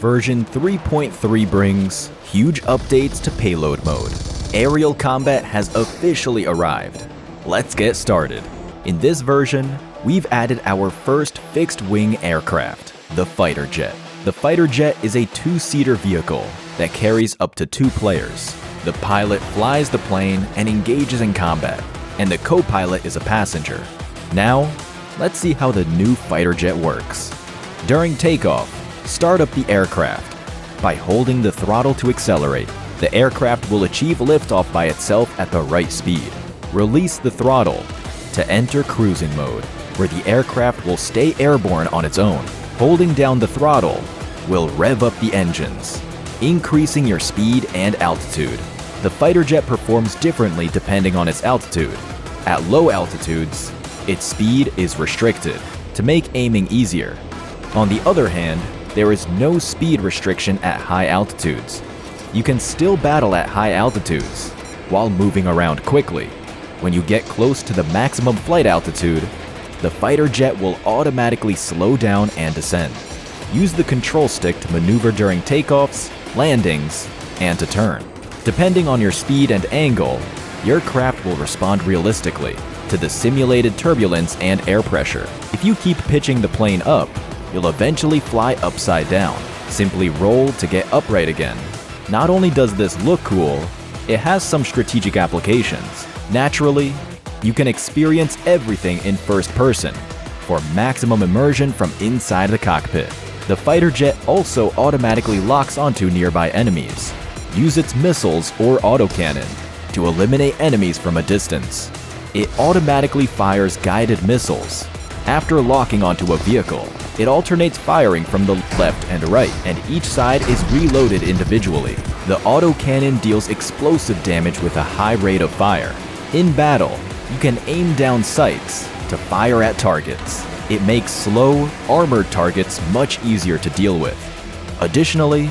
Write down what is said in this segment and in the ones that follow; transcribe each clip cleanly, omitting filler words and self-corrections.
Version 3.3 brings huge updates to Payload mode. Aerial combat has officially arrived. Let's get started. In this version, we've added our first fixed-wing aircraft, the Fighter Jet. The Fighter Jet is a two-seater vehicle that carries up to 2 players. The pilot flies the plane and engages in combat, and the co-pilot is a passenger. Now, let's see how the new Fighter Jet works. During takeoff, start up the aircraft. By holding the throttle to accelerate, the aircraft will achieve liftoff by itself at the right speed. Release the throttle to enter cruising mode, where the aircraft will stay airborne on its own. Holding down the throttle will rev up the engines, increasing your speed and altitude. The fighter jet performs differently depending on its altitude. At low altitudes, its speed is restricted to make aiming easier. On the other hand, there is no speed restriction at high altitudes. You can still battle at high altitudes while moving around quickly. When you get close to the maximum flight altitude, the fighter jet will automatically slow down and descend. Use the control stick to maneuver during takeoffs, landings, and to turn. Depending on your speed and angle, your craft will respond realistically to the simulated turbulence and air pressure. If you keep pitching the plane up, you'll eventually fly upside down. Simply roll to get upright again. Not only does this look cool, it has some strategic applications. Naturally, you can experience everything in first person for maximum immersion from inside the cockpit. The fighter jet also automatically locks onto nearby enemies. Use its missiles or autocannon to eliminate enemies from a distance. It automatically fires guided missiles. After locking onto a vehicle, it alternates firing from the left and right, and each side is reloaded individually. The autocannon deals explosive damage with a high rate of fire. In battle, you can aim down sights to fire at targets. It makes slow, armored targets much easier to deal with. Additionally,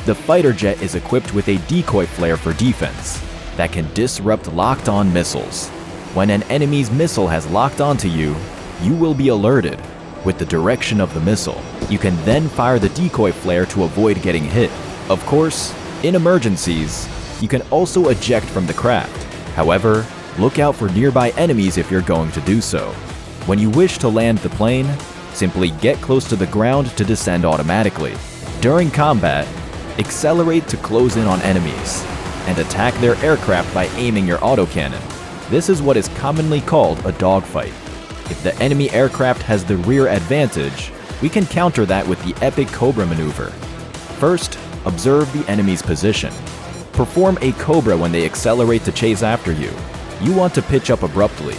the fighter jet is equipped with a decoy flare for defense that can disrupt locked-on missiles. When an enemy's missile has locked onto you, you will be alerted with the direction of the missile. You can then fire the decoy flare to avoid getting hit. Of course, in emergencies, you can also eject from the craft. However, look out for nearby enemies if you're going to do so. When you wish to land the plane, simply get close to the ground to descend automatically. During combat, accelerate to close in on enemies and attack their aircraft by aiming your autocannon. This is what is commonly called a dogfight. If the enemy aircraft has the rear advantage, we can counter that with the epic Cobra maneuver. First, observe the enemy's position. Perform a Cobra when they accelerate to chase after you. You want to pitch up abruptly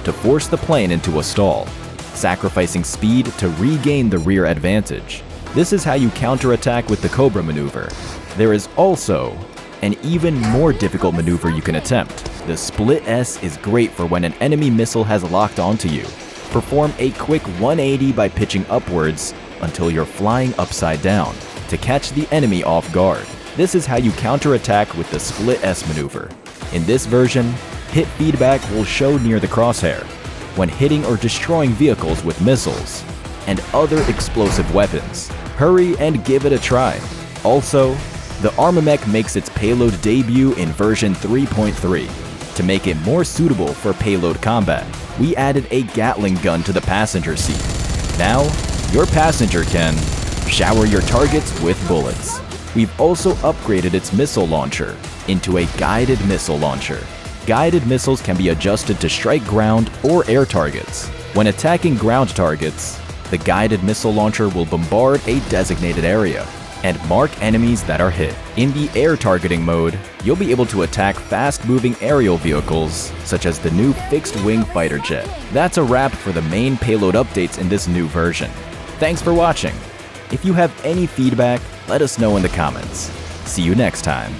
to force the plane into a stall, sacrificing speed to regain the rear advantage. This is how you counterattack with the Cobra maneuver. There is also an even more difficult maneuver you can attempt. The Split S is great for when an enemy missile has locked onto you. Perform a quick 180 by pitching upwards until you're flying upside down to catch the enemy off guard. This is how you counterattack with the Split S maneuver. In this version, hit feedback will show near the crosshair when hitting or destroying vehicles with missiles and other explosive weapons. Hurry and give it a try. Also, the Armamech makes its payload debut in version 3.3. To make it more suitable for payload combat, we added a Gatling gun to the passenger seat. Now, your passenger can shower your targets with bullets. We've also upgraded its missile launcher into a guided missile launcher. Guided missiles can be adjusted to strike ground or air targets. When attacking ground targets, the guided missile launcher will bombard a designated area and mark enemies that are hit. In the air targeting mode, you'll be able to attack fast-moving aerial vehicles, such as the new fixed-wing fighter jet. That's a wrap for the main payload updates in this new version. Thanks for watching. If you have any feedback, let us know in the comments. See you next time.